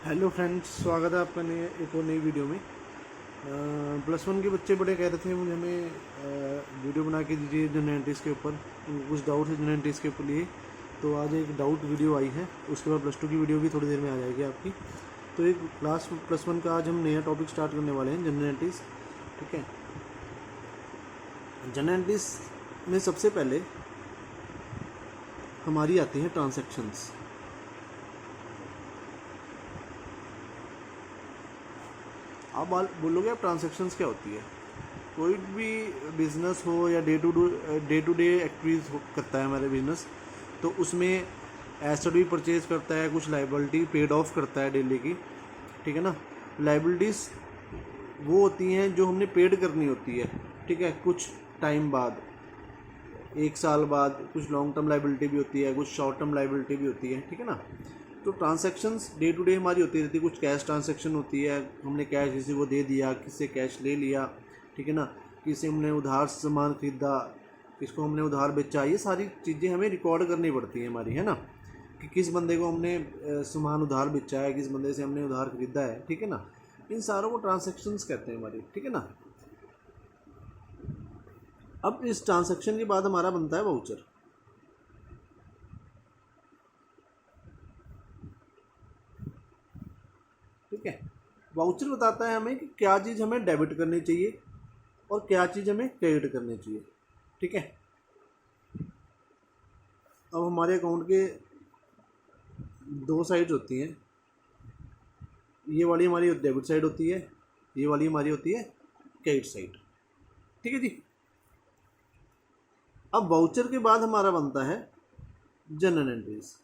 Hello friends, स्वागत है आपका नए एक और नई वीडियो में। प्लस वन के बच्चे बड़े कह रहे थे मुझे हमें वीडियो बना के दीजिए जनरेटिक्स के ऊपर। उनको कुछ डाउट है जनरेटिक्स के ऊपर लिए, तो आज एक डाउट वीडियो आई है। उसके बाद प्लस टू की वीडियो भी थोड़ी देर में आ जाएगी आपकी। तो एक क्लास प्लस वन का आज हम नया टॉपिक स्टार्ट करने वाले हैं, जनरेटिक्स। ठीक है, जनरेटिक्स में सबसे पहले हमारी आती हैं ट्रांसैक्शंस। आप बोलोगे आप ट्रांजैक्शंस क्या होती है। कोई भी बिजनेस हो या डे टू डे एक्टिविटीज करता है हमारे बिजनेस, तो उसमें एसेट भी परचेज करता है, कुछ लाइबिलिटी पेड ऑफ करता है डेली की। ठीक है ना। लाइबिलिटीज़ वो होती हैं जो हमने पेड करनी होती है। ठीक है, कुछ टाइम बाद, एक साल बाद। कुछ लॉन्ग टर्म लाइबिलिटी भी होती है, कुछ शॉर्ट टर्म लाइबिलिटी भी होती है। ठीक है ना। तो ट्रांसैक्शंस डे टू डे हमारी होती रहती है। कुछ कैश ट्रांसैक्शन होती है, हमने कैश किसी को दे दिया, किससे कैश ले लिया। ठीक है ना। किसी हमने उधार सामान खरीदा, किसको हमने उधार बेचा। ये सारी चीज़ें हमें रिकॉर्ड करनी पड़ती है हमारी, है ना, कि किस बंदे को हमने सामान उधार बेचा है, किस बंदे से हमने उधार खरीदा है। ठीक है ना। इन सारों को ट्रांसैक्शंस कहते हैं हमारी। ठीक है ना। अब इस ट्रांसैक्शन के बाद हमारा बनता है वाउचर। ठीक है, वाउचर बताता है हमें कि क्या चीज़ हमें डेबिट करनी चाहिए और क्या चीज़ हमें क्रेडिट करनी चाहिए। ठीक है। अब हमारे अकाउंट के दो साइड्स होती हैं। ये वाली हमारी डेबिट साइड होती है, ये वाली हमारी होती है क्रेडिट साइड। ठीक है जी। अब वाउचर के बाद हमारा बनता है जनरल एंट्रीज।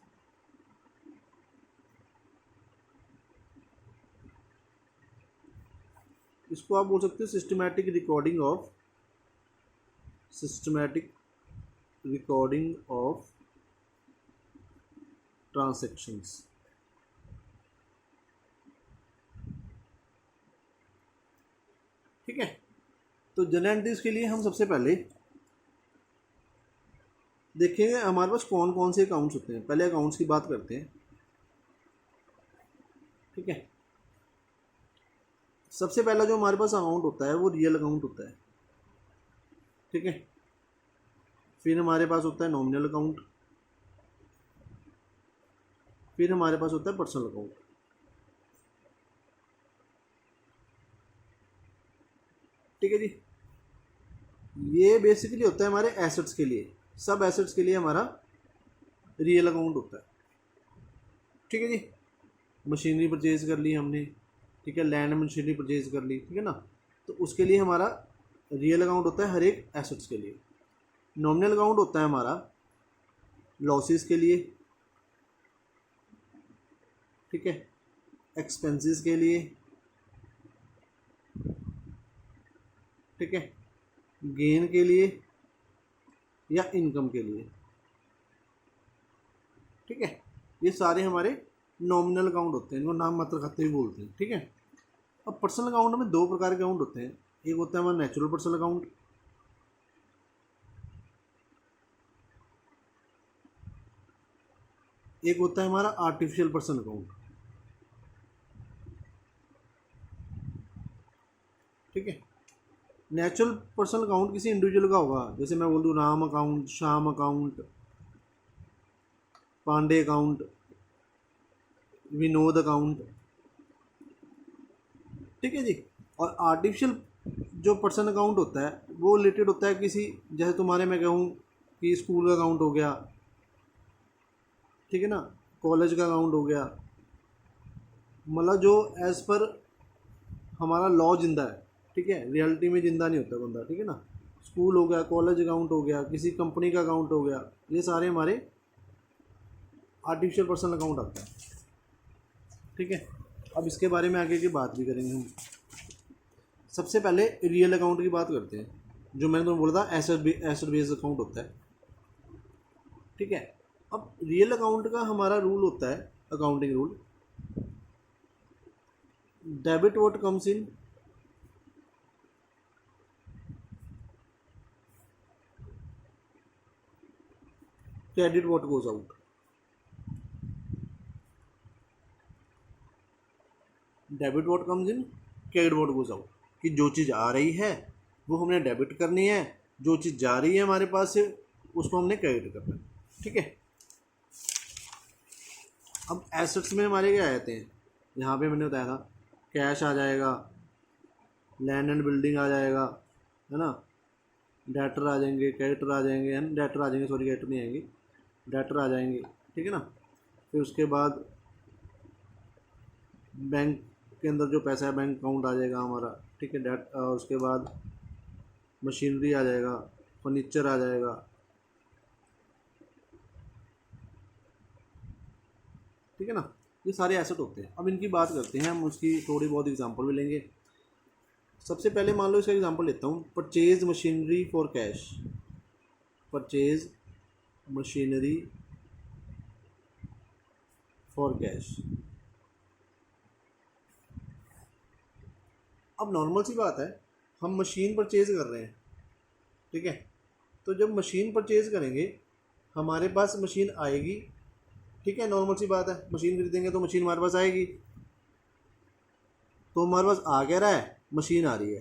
इसको आप बोल सकते हो सिस्टमैटिक रिकॉर्डिंग ऑफ ट्रांसैक्शंस। ठीक है। तो जनरल एंट्रीज के लिए हम सबसे पहले देखेंगे हमारे पास कौन कौन से अकाउंट्स होते हैं। पहले अकाउंट्स की बात करते हैं। ठीक है। सबसे पहला जो हमारे पास अकाउंट होता है वो रियल अकाउंट होता है। ठीक है। फिर हमारे पास होता है नॉमिनल अकाउंट। फिर हमारे पास होता है पर्सनल अकाउंट। ठीक है जी। ये बेसिकली होता है हमारे एसेट्स के लिए, सब एसेट्स के लिए हमारा रियल अकाउंट होता है। ठीक है जी। मशीनरी परचेज कर ली हमने, ठीक है, लैंड मशीनरी परचेज कर ली, ठीक है ना, तो उसके लिए हमारा रियल अकाउंट होता है हर एक एसेट्स के लिए। नॉमिनल अकाउंट होता है हमारा लॉसेस के लिए, ठीक है, एक्सपेंसेस के लिए, ठीक है, गेन के लिए या इनकम के लिए। ठीक है, ये सारे हमारे नॉमिनल अकाउंट होते हैं, इनको नाम मात्र खाते भी बोलते हैं। ठीक है। अब पर्सनल अकाउंट में दो प्रकार के अकाउंट होते हैं। एक होता है हमारा नेचुरल पर्सनल अकाउंट, एक होता है हमारा आर्टिफिशियल पर्सनल अकाउंट। ठीक है। नेचुरल पर्सनल अकाउंट किसी इंडिविजुअल का होगा, जैसे मैं बोल दूँ Ram account, Shyam account, Pandey account, Vinod account. ठीक है जी। और आर्टिफिशियल जो पर्सनल अकाउंट होता है वो रिलेटेड होता है किसी, जैसे तुम्हारे मैं कहूँ कि स्कूल का अकाउंट हो गया, ठीक है ना, कॉलेज का अकाउंट हो गया, मतलब जो एज़ पर हमारा लॉ जिंदा है। ठीक है, रियलिटी में जिंदा नहीं होता बंदा। ठीक है ना। स्कूल हो गया, कॉलेज अकाउंट हो गया, किसी कंपनी का अकाउंट हो गया, ये सारे हमारे आर्टिफिशियल पर्सनल अकाउंट आता है। ठीक है। अब इसके बारे में आगे की बात भी करेंगे हम। सबसे पहले रियल अकाउंट की बात करते हैं, जो मैंने तुम्हें बोला था एसेट बेस्ड अकाउंट होता है। ठीक है। अब रियल अकाउंट का हमारा रूल होता है, accounting rule, debit what comes in, credit what goes out. Debit what comes in, credit what goes out, कि जो चीज़ आ रही है वो हमने डेबिट करनी है, जो चीज़ जा रही है हमारे पास से उसको हमने क्रेडिट करना है। ठीक है। अब एसेट्स में हमारे क्या आते हैं, यहाँ पे मैंने बताया था कैश आ जाएगा, लैंड एंड बिल्डिंग आ जाएगा, है ना, डेटर आ जाएंगे, क्रेडिटर आ जाएंगे, है ना, डेटर आ जाएंगे, सॉरी क्रेडिटर नहीं आएंगे, डेटर आ जाएंगे। ठीक है ना। फिर उसके बाद बैंक के अंदर जो पैसा है बैंक अकाउंट आ जाएगा हमारा। ठीक है। उसके बाद मशीनरी आ जाएगा, फर्नीचर आ जाएगा। ठीक है ना। ये सारे एसेट होते हैं। अब इनकी बात करते हैं हम, उसकी थोड़ी बहुत एग्जांपल भी लेंगे। सबसे पहले मान लो इसका एग्जांपल लेता हूँ, purchase machinery for cash, purchase machinery for cash. अब नॉर्मल सी बात है, हम मशीन परचेज कर रहे हैं। ठीक है। तो जब मशीन परचेज करेंगे हमारे पास मशीन आएगी। ठीक है, नॉर्मल सी बात है, मशीन खरीदेंगे तो मशीन हमारे पास आएगी। तो हमारे पास आ क्या रहा है, मशीन आ रही है।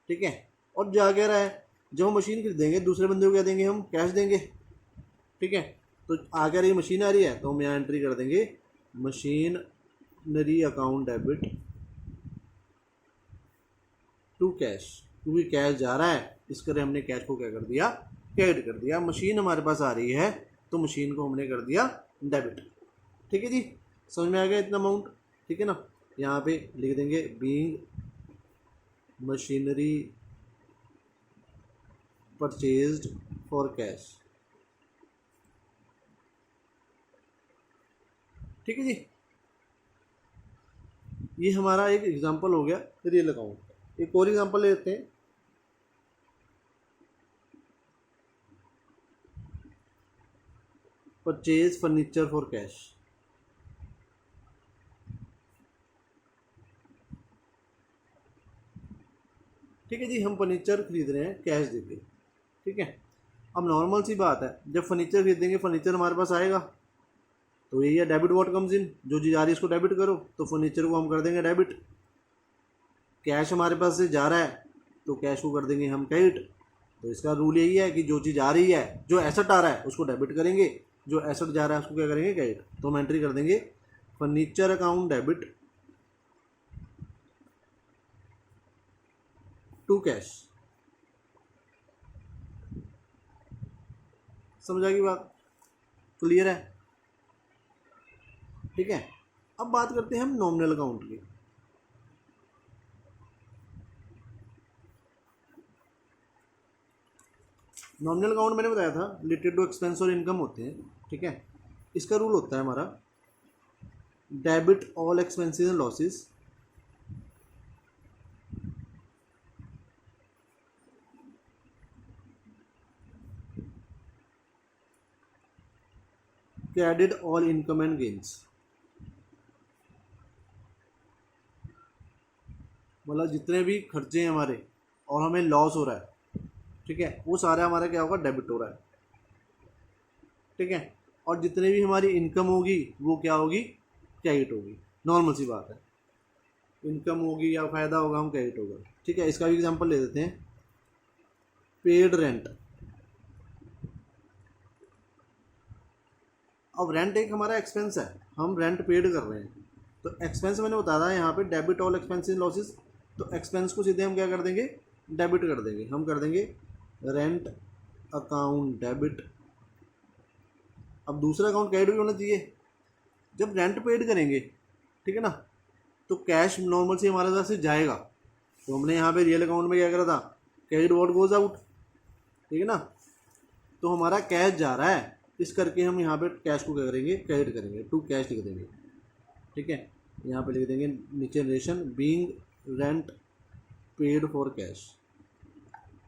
ठीक है। और जा क्या रहा है, जब हम मशीन खरीदेंगे दूसरे बंदे को क्या देंगे, हम कैश देंगे। ठीक है। तो आ क्या रही है, मशीन आ रही है, तो हम यहाँ एंट्री कर देंगे machinery account debit to cash, क्योंकि कैश जा रहा है इस करे हमने कैश को क्या कर दिया, क्रेडिट कर दिया। मशीन हमारे पास आ रही है तो मशीन को हमने कर दिया डेबिट। ठीक है जी, समझ में आ गया इतना अमाउंट। ठीक है ना। यहाँ पे लिख देंगे being machinery purchased for cash. ठीक है जी, ये हमारा एक एग्जांपल हो गया रियल अकाउंट। एक और एग्जांपल लेते हैं, परचेज फर्नीचर फॉर कैश। ठीक है जी, हम फर्नीचर खरीद रहे हैं कैश देके। ठीक है। अब नॉर्मल सी बात है, जब फर्नीचर खरीदेंगे फर्नीचर हमारे पास आएगा, तो यही है डेबिट व्हाट कम्स इन, जो चीज़ आ रही है इसको डेबिट करो, तो फर्नीचर को हम कर देंगे डेबिट। कैश हमारे पास से जा रहा है तो कैश को कर देंगे हम क्रेडिट। तो इसका रूल यही है कि जो चीज़ आ रही है, जो एसेट आ रहा है उसको डेबिट करेंगे, जो एसेट जा रहा है उसको क्या करेंगे, क्रेडिट। तो हम एंट्री कर देंगे furniture account debit to cash. समझ आ गई बात, क्लियर है। ठीक है। अब बात करते हैं हम नॉमिनल अकाउंट की। नॉमिनल अकाउंट मैंने बताया था रिलेटेड टू एक्सपेंस और इनकम होते हैं। ठीक है। इसका रूल होता है हमारा debit all expenses and losses, credit all income and gains. मतलब जितने भी खर्चे हैं हमारे और हमें लॉस हो रहा है, ठीक है, वो सारा हमारा क्या होगा, डेबिट हो रहा है। ठीक है। और जितने भी हमारी इनकम होगी वो क्या होगी, क्रेडिट होगी। नॉर्मल सी बात है, इनकम होगी या फ़ायदा होगा हम क्रेडिट होगा। ठीक है। इसका भी एग्जांपल ले देते हैं, पेड रेंट। अब रेंट एक हमारा एक्सपेंस है, हम रेंट पेड कर रहे हैं, तो एक्सपेंस मैंने बताया था यहाँ पे डेबिट ऑल एक्सपेंसेस लॉसेस। तो एक्सपेंस को सीधे हम क्या कर देंगे, डेबिट कर देंगे। हम कर देंगे रेंट अकाउंट डेबिट। अब दूसरा अकाउंट क्रेडिट भी होना चाहिए। जब रेंट पेड करेंगे, ठीक है ना, तो कैश नॉर्मल से हमारे पास से जाएगा। तो हमने यहाँ पे रियल अकाउंट में क्या करा था, क्रेडिट व्हाट गोज आउट। ठीक है ना। तो हमारा कैश जा रहा है, इस करके हम यहाँ पे कैश को क्या करेंगे, क्रेडिट करेंगे, टू कैश लिख देंगे। ठीक है। यहाँ पे लिख देंगे नीचे narration being rent paid for cash.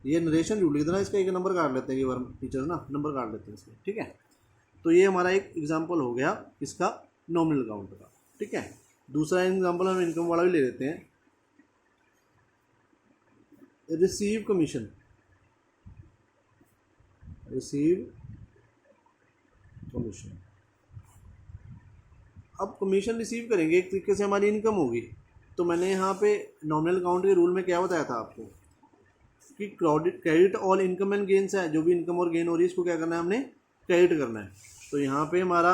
ये नरेशन जो लिख देना, इसका एक नंबर काट लेते हैं, ये बार टीचर्स ना नंबर काट लेते हैं इसके। ठीक है। तो ये हमारा एक एग्जांपल हो गया इसका नॉमिनल अकाउंट का। ठीक है। दूसरा एग्जांपल हम इनकम वाला भी ले लेते हैं, रिसीव कमीशन। Receive commission. अब कमीशन रिसीव करेंगे, एक तरीके से हमारी इनकम होगी। तो मैंने यहाँ पे नॉमिनल अकाउंट के रूल में क्या बताया था आपको कि credit all income and gains है, जो भी इनकम और गेन हो रही है इसको क्या करना है, हमने क्रेडिट करना है। तो यहाँ पे हमारा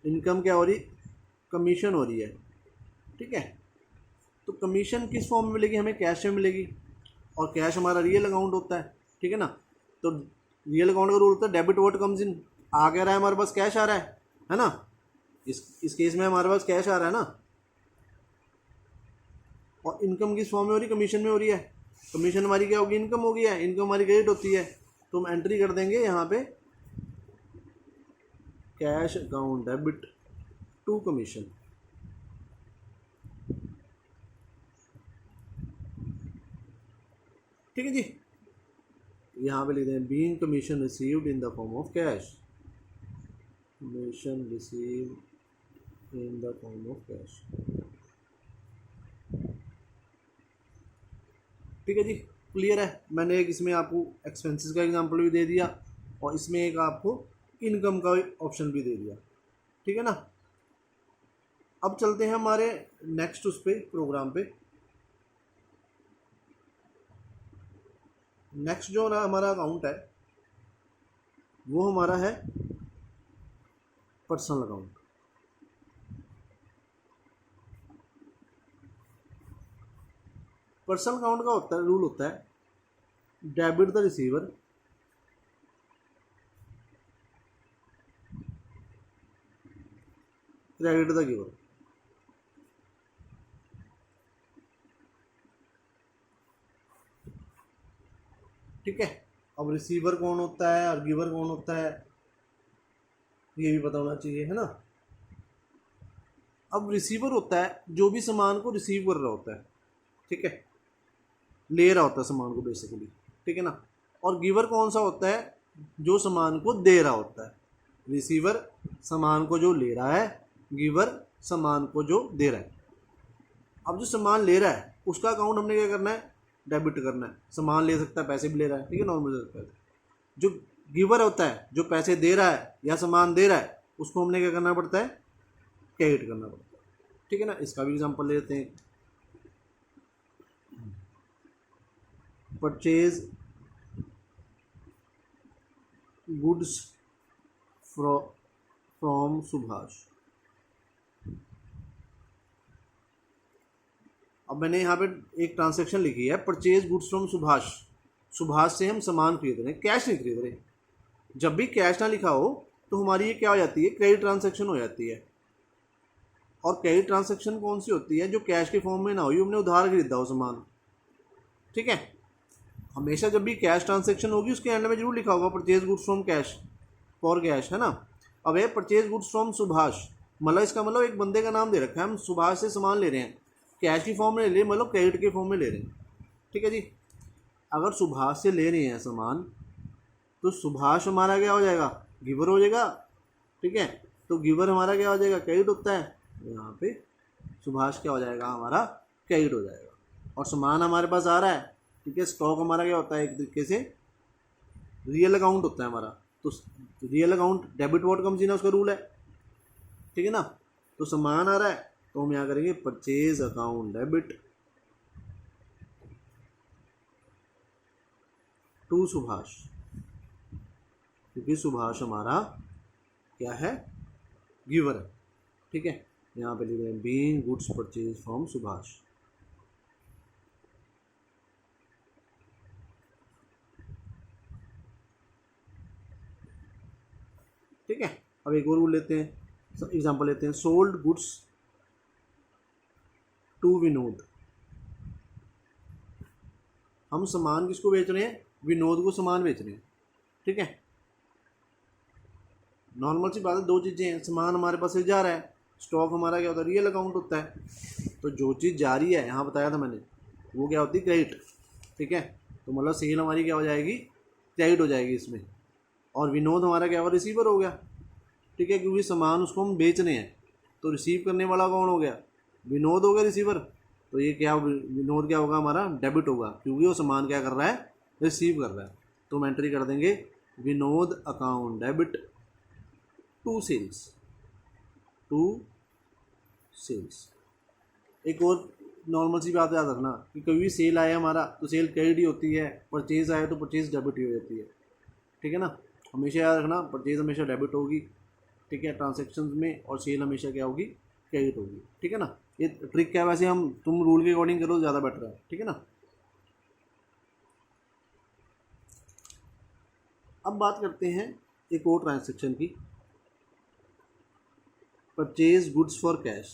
इनकम क्या हो रही, कमीशन हो रही है, ठीक है। तो कमीशन किस फॉर्म में मिलेगी, हमें कैश में मिलेगी, और कैश हमारा रियल अकाउंट होता है, ठीक है ना। तो रियल अकाउंट का रूल होता है डेबिट व्हाट कम्स इन, आ क्या रहा है हमारे पास, कैश आ रहा है ना। इस केस में हमारे पास कैश आ रहा है ना। और इनकम किस फॉर्म में हो रही, कमीशन में हो रही है। कमीशन हमारी क्या होगी, इनकम होगी है, इनकम हमारी क्रेडिट होती है। तो हम एंट्री कर देंगे यहाँ पे cash account debit to commission, ठीक है जी। यहाँ पे लिख दें being commission received in the form of cash, commission received in the form of cash, ठीक है जी। क्लियर है। मैंने एक इसमें आपको एक्सपेंसेस का एग्जांपल भी दे दिया और इसमें एक आपको इनकम का ऑप्शन भी दे दिया, ठीक है ना। अब चलते हैं हमारे नेक्स्ट उस पे प्रोग्राम पे। नेक्स्ट जो हमारा अकाउंट है वो हमारा है पर्सनल अकाउंट। पर्सनल अकाउंट का होता है, रूल होता है debit the receiver credit the giver. ठीक है। अब रिसीवर कौन होता है और गिवर कौन होता है ये भी पता होना चाहिए, है ना। अब रिसीवर होता है जो भी सामान को रिसीव कर रहा होता है, ठीक है, ले रहा होता है सामान को बेसिकली, ठीक है ना। और गिवर कौन सा होता है, जो सामान को दे रहा होता है। रिसीवर सामान को जो ले रहा है, गिवर सामान को जो दे रहा है। अब जो सामान ले रहा है उसका अकाउंट हमने क्या करना है, डेबिट करना है। सामान ले सकता है, पैसे भी ले रहा है, ठीक है, नॉर्मल पैसे। जो गिवर होता है जो पैसे दे रहा है या सामान दे रहा है उसको हमने क्या करना पड़ता है, क्रेडिट करना पड़ता है, ठीक है ना। इसका भी एग्जांपल लेते हैं। Purchase goods from Subhash. अब मैंने यहाँ पे एक ट्रांजैक्शन लिखी है, purchase goods from Subhash. Subhash से हम सामान खरीद रहे हैं, कैश नहीं खरीद रहे। जब भी कैश ना लिखा हो तो हमारी ये क्या हो जाती है, क्रेडिट ट्रांजैक्शन हो जाती है। और क्रेडिट ट्रांजैक्शन कौन सी होती है, जो कैश के फॉर्म में ना हुई, हमने उधार खरीदा हो सामान, ठीक है। हमेशा जब भी कैश ट्रांजैक्शन होगी उसके एंड में जरूर लिखा होगा purchase goods from cash, for cash, है ना। अब ये परचेज गुड्स फ्रॉम सुभाष, मतलब इसका मतलब एक बंदे का नाम दे रखा है, हम सुभाष से सामान ले रहे हैं, कैश की फॉर्म में ले रहे हैं, मतलब क्रेडिट के फॉर्म में ले रहे हैं, ठीक है जी। अगर सुभाष से ले रहे हैं सामान तो सुभाष हमारा क्या हो जाएगा, गिवर हो जाएगा, ठीक है। तो गिवर हमारा क्या हो जाएगा, क्रेडिट होता है। यहाँ पे सुभाष क्या हो जाएगा, हमारा क्रेडिट हो जाएगा। और सामान हमारे पास आ रहा है, ठीक है। स्टॉक हमारा क्या होता है, एक तरीके से रियल अकाउंट होता है हमारा। तो real account debit what comes इन, उसका रूल है, ठीक है ना। तो सामान आ रहा है तो हम यहाँ करेंगे purchase account debit to Subhash, क्योंकि सुभाष हमारा क्या है, गिवर है, ठीक है। यहाँ पे लिख रहे हैं being goods purchase from Subhash. ठीक है। अब एक और रूल लेते हैं, एग्जांपल लेते हैं, सोल्ड गुड्स टू विनोद। हम सामान किसको बेच रहे हैं, विनोद को सामान बेच रहे हैं, ठीक है। नॉर्मल सी बात है, दो चीज़ें हैं, सामान हमारे पास से जा रहा है, स्टॉक हमारा क्या होता है, रियल अकाउंट होता है। तो जो चीज़ जा रही है, यहाँ बताया था मैंने, वो क्या होती है, क्रेडिट, ठीक है। तो मतलब सेल हमारी क्या हो जाएगी, क्रेडिट हो जाएगी इसमें। और विनोद हमारा क्या हुआ, रिसीवर हो गया, ठीक है, क्योंकि सामान उसको हम बेच रहे हैं। तो रिसीव करने वाला कौन हो गया, विनोद हो गया रिसीवर। तो ये क्या, विनोद क्या होगा, हमारा डेबिट होगा, क्योंकि वो सामान क्या कर रहा है, रिसीव कर रहा है। तो हम एंट्री कर देंगे Vinod account debit to sales, to sales. एक और नॉर्मल सी बात याद रखना कि कभी भी सेल आया हमारा तो सेल क्रेडिट ही होती है, परचेज आया तो परचेज डेबिट ही हो जाती है। ठीक है ना, हमेशा याद रखना परचेज हमेशा डेबिट होगी, ठीक है, ट्रांजेक्शन में, और सेल हमेशा क्या होगी, क्रेडिट होगी। ठीक है ना, ये ट्रिक क्या है वैसे, हम तुम रूल के अकॉर्डिंग करो ज़्यादा बेटर है। ठीक है ना। अब बात करते हैं एक और ट्रांजेक्शन की, purchase goods for cash.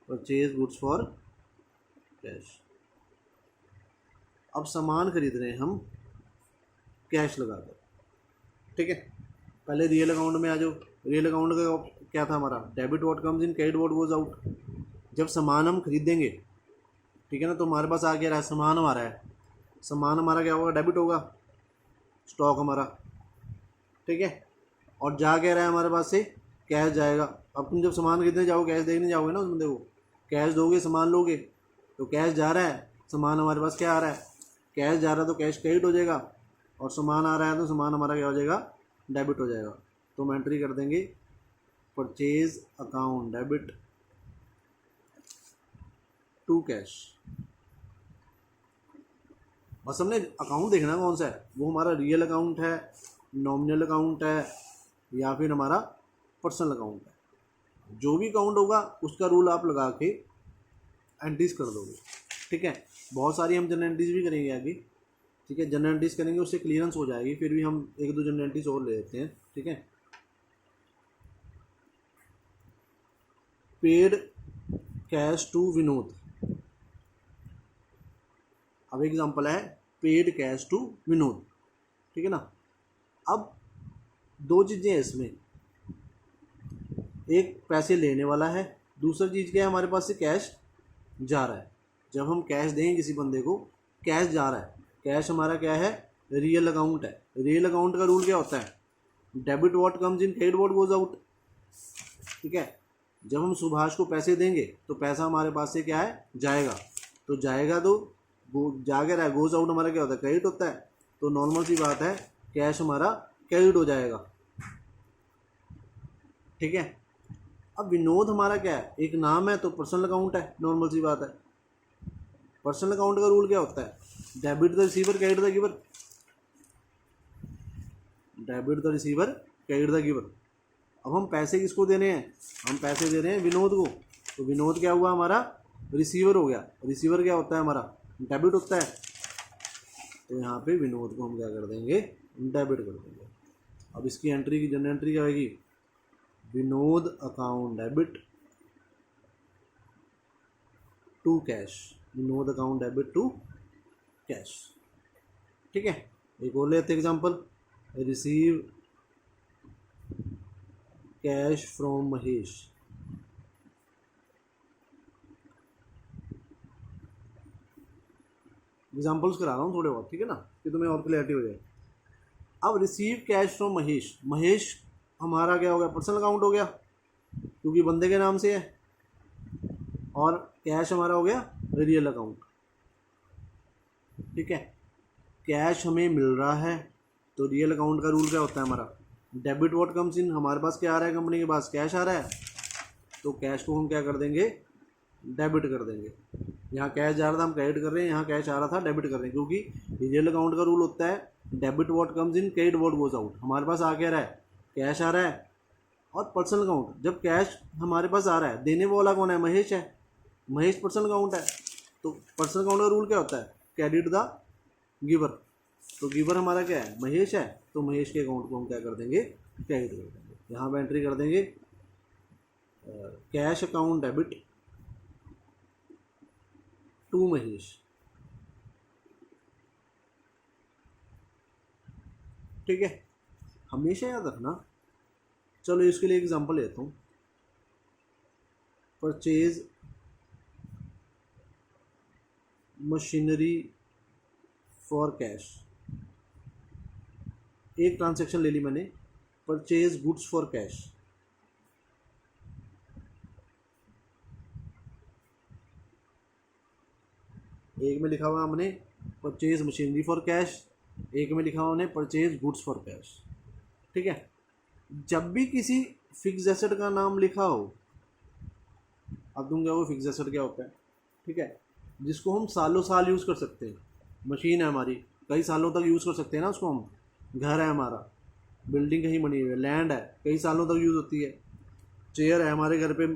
Purchase goods for cash. अब सामान खरीद रहे हैं हम कैश लगाकर। ठीक है, पहले रियल अकाउंट में आ जाओ। रियल अकाउंट का क्या था हमारा, debit what comes in, credit what goes out. जब सामान हम खरीदेंगे, ठीक है ना, तो हमारे पास आ क्या रहा है, सामान हमारा है, सामान हमारा क्या होगा, डेबिट होगा, स्टॉक हमारा। ठीक है, और जा क्या रहा है हमारे पास से, कैश जाएगा। अब तुम जब सामान खरीदने जाओ, कैश देखने जाओगे ना उस बंदे को, कैश दोगे सामान लोगे, तो कैश जा रहा है, सामान हमारे पास क्या आ रहा है, कैश जा रहा है, तो कैश क्रेडिट हो जाएगा, और सामान आ रहा है तो सामान हमारा क्या हो जाएगा, डेबिट हो जाएगा। तो हम एंट्री कर देंगे purchase account debit to cash. बस हमने अकाउंट देखना कौन सा है, वो हमारा रियल अकाउंट है, नॉमिनल अकाउंट है, या फिर हमारा पर्सनल अकाउंट है। जो भी अकाउंट होगा उसका रूल आप लगा के एंट्रीज कर दोगे। ठीक है, बहुत सारी हम जनरल एंट्रीज भी करेंगे आगे। ठीक है, जनरल एंट्रीज करेंगे, उससे क्लियरेंस हो जाएगी, फिर भी हम एक दो जनरल एंट्रीज और ले लेते हैं। ठीक है, पेड कैश टू विनोद। अब एग्जांपल है पेड कैश टू विनोद। ठीक है ना, अब दो चीज़ें हैं इसमें, एक पैसे लेने वाला है, दूसरा चीज़ क्या है, हमारे पास से कैश जा रहा है। जब हम कैश देंगे किसी बंदे को, कैश जा रहा है, कैश हमारा क्या है, रियल अकाउंट है। रियल अकाउंट का रूल क्या होता है, debit what comes in, credit what goes out. ठीक है, जब हम सुभाष को पैसे देंगे तो पैसा हमारे पास से क्या है, जाएगा, तो जाएगा तो जा के रहा है, गोज आउट हमारा क्या होता है, क्रेडिट होता है। तो नॉर्मल सी बात है, कैश हमारा क्रेडिट हो जाएगा। ठीक है, अब विनोद हमारा क्या है, एक नाम है, तो पर्सनल अकाउंट है, नॉर्मल सी बात है। पर्सनल अकाउंट का रूल क्या होता है, debit the receiver, credit the giver. Debit the receiver, credit the giver. अब हम पैसे किसको दे रहे हैं, हम पैसे दे रहे हैं विनोद को, तो विनोद क्या हुआ, हमारा रिसीवर हो गया। रिसीवर क्या होता है, हमारा डेबिट होता है, तो यहाँ पे विनोद को हम क्या कर देंगे, डेबिट कर देंगे। अब इसकी एंट्री की जनरल एंट्री क्या आएगी, Vinod account debit to cash. Vinod account debit to cash. ठीक है, एक और लेते example, receive cash from Mahesh. Examples करा रहा हूँ थोड़े बहुत, ठीक है ना, कि तुम्हें और क्लियरिटी हो जाए। अब receive cash from Mahesh, Mahesh हमारा क्या हो गया, पर्सनल अकाउंट हो गया क्योंकि बंदे के नाम से है, और कैश हमारा हो गया रियल अकाउंट। ठीक है, कैश हमें मिल रहा है, तो रियल अकाउंट का रूल क्या होता है हमारा, डेबिट व्हाट कम्स इन, हमारे पास क्या आ रहा है, कंपनी के पास कैश आ रहा है, तो कैश को हम क्या कर देंगे, डेबिट कर देंगे। यहाँ कैश जा रहा था हम क्रेडिट कर रहे हैं, यहाँ कैश आ रहा था डेबिट कर रहे हैं, क्योंकि रियल अकाउंट का रूल होता है debit what comes in, credit what goes out. हमारे पास आ क्या रहा है, कैश आ रहा है। और पर्सनल अकाउंट, जब कैश हमारे पास आ रहा है, देने वाला कौन है, महेश है, महेश पर्सनल अकाउंट है, तो पर्सनल अकाउंट का रूल क्या होता है, क्रेडिट द गिवर। तो गिवर हमारा क्या है, महेश है, तो महेश के अकाउंट को हम क्या कर देंगे, क्रेडिट कर देंगे। यहाँ पर एंट्री कर देंगे cash account debit to Mahesh. ठीक है, हमेशा याद रखना। चलो इसके लिए एग्जांपल लेता हूँ, परचेज मशीनरी फॉर कैश। एक ट्रांजैक्शन ले ली मैंने, परचेज गुड्स फॉर कैश। एक में लिखा हुआ हमने परचेज मशीनरी फॉर कैश, एक में लिखा हुआ हमने परचेज गुड्स फॉर कैश। ठीक है, जब भी किसी फिक्स एसेट का नाम लिखा हो, अब तुम क्या वो फिक्स एसेट क्या होता है, ठीक है, जिसको हम सालों साल यूज़ कर सकते हैं। मशीन है हमारी, कई सालों तक यूज़ कर सकते हैं ना उसको हम। घर है हमारा, बिल्डिंग कहीं बनी हुई है, लैंड है, कई सालों तक यूज़ होती है। चेयर है हमारे घर पे,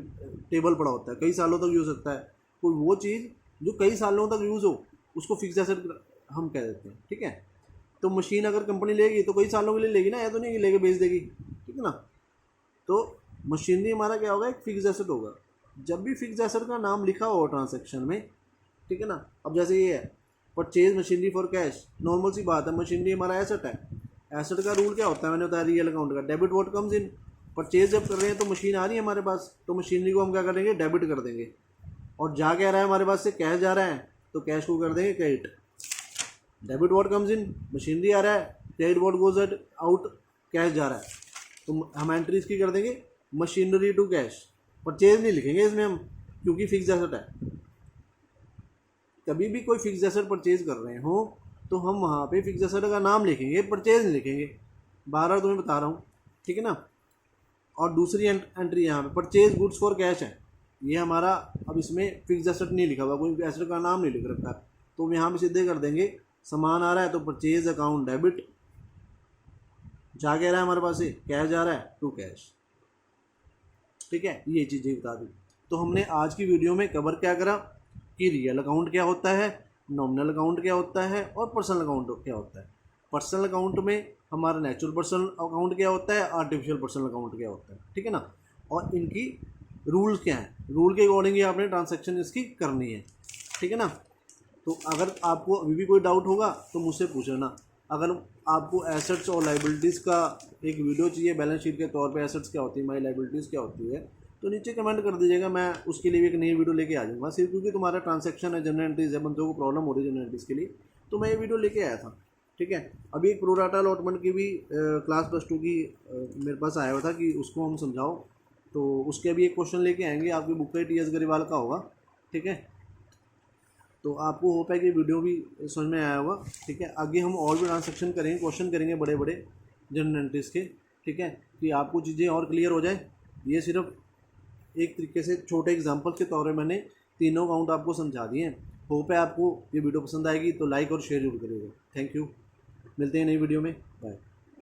टेबल पड़ा होता है, कई सालों तक यूज़ होता है। कोई वो चीज़ जो कई सालों तक यूज़ हो उसको फिक्स एसेट हम कह देते हैं, ठीक है। तो मशीन अगर कंपनी लेगी तो कई सालों के लिए लेगी ना, या तो नहीं कि लेके बेच देगी, ठीक है ना। तो मशीनरी हमारा क्या होगा, एक फिक्स एसेट होगा। जब भी फिक्स एसेट का नाम लिखा हो ट्रांजैक्शन में, ठीक है ना। अब जैसे ये है purchase machinery for cash, normal सी बात है, मशीनरी हमारा एसेट है। एसेट का रूल क्या होता है, मैंने बताया रियल अकाउंट का, debit what comes in. Purchase जब कर रहे हैं तो मशीन आ रही है हमारे पास, तो मशीनरी को हम क्या करेंगे, डेबिट कर देंगे। और जा क्या रहा है हमारे पास से, कैश जा रहा है, तो कैश को कर देंगे credit. Debit what comes in, machinery आ रहा है, credit what goes out, cash जा रहा है, तो हम एंट्री इसकी कर देंगे मशीनरी टू कैश। परचेज नहीं लिखेंगे इसमें हम, क्योंकि फिक्स एसेट है। कभी भी कोई फिक्स एसेट परचेज कर रहे हो तो हम वहाँ पे फिक्स एसेट का नाम लिखेंगे, परचेज नहीं लिखेंगे, बार बार तुम्हें बता रहा हूँ, ठीक है ना। और दूसरी एंट्री यहाँ पे परचेज गुड्स फॉर कैश है, ये हमारा, अब इसमें फिक्स एसेट नहीं लिखा हुआ, कोई एसेट का नाम नहीं लिख रखा, तो हम यहाँ पे सीधे कर देंगे, सामान आ रहा है तो परचेज अकाउंट डेबिट, जा के रहा है हमारे पास से, कैश जा रहा है टू कैश, ठीक है। ये चीज़ें बता दी। तो हमने आज की वीडियो में कवर क्या करा कि रियल अकाउंट क्या होता है, नॉमिनल अकाउंट क्या होता है, और पर्सनल अकाउंट क्या होता है। पर्सनल अकाउंट में हमारा नेचुरल पर्सनल अकाउंट क्या होता है, आर्टिफिशियल पर्सनल अकाउंट क्या होता है, ठीक है ना। और इनकी रूल्स क्या हैं, रूल के अकॉर्डिंग ही आपने ट्रांजैक्शन इसकी करनी है, ठीक है ना। तो अगर आपको अभी भी कोई डाउट होगा तो मुझसे पूछना। अगर आपको एसेट्स और लाइबिलिटीज़ का एक वीडियो चाहिए बैलेंस शीट के तौर पे, एसेट्स क्या होती है, माई लाइबिलिटीज़ क्या होती है, तो नीचे कमेंट कर दीजिएगा, मैं उसके लिए भी एक नई वीडियो लेके आ जाऊँगा। सिर्फ क्योंकि तुम्हारा ट्रांजैक्शन है, जनरल एंट्रीज है, बंदों को प्रॉब्लम हो रही है जनरल एंट्रीज के लिए, तो मैं ये वीडियो लेके आया था, ठीक है। अभी एक प्रो डाटा अलॉटमेंट की भी क्लास +2 की मेरे पास आया हुआ था कि उसको हम समझाओ, तो उसके भी एक क्वेश्चन लेके आएंगे, आपकी बुक का TS गरीवाल का होगा, ठीक है। तो आपको होप है कि वीडियो भी समझ में आया होगा, ठीक है। आगे हम और भी ट्रांजैक्शन करेंगे, क्वेश्चन करेंगे बड़े बड़े जनरल एंट्रीज के, ठीक है, कि आपको चीज़ें और क्लियर हो जाए। ये सिर्फ एक तरीके से छोटे एग्जांपल के तौर पे मैंने तीनों अकाउंट आपको समझा दिए हैं। होप है आपको ये वीडियो पसंद आएगी, तो लाइक और शेयर जरूर करिएगा। थैंक यू, मिलते हैं नई वीडियो में, बाय।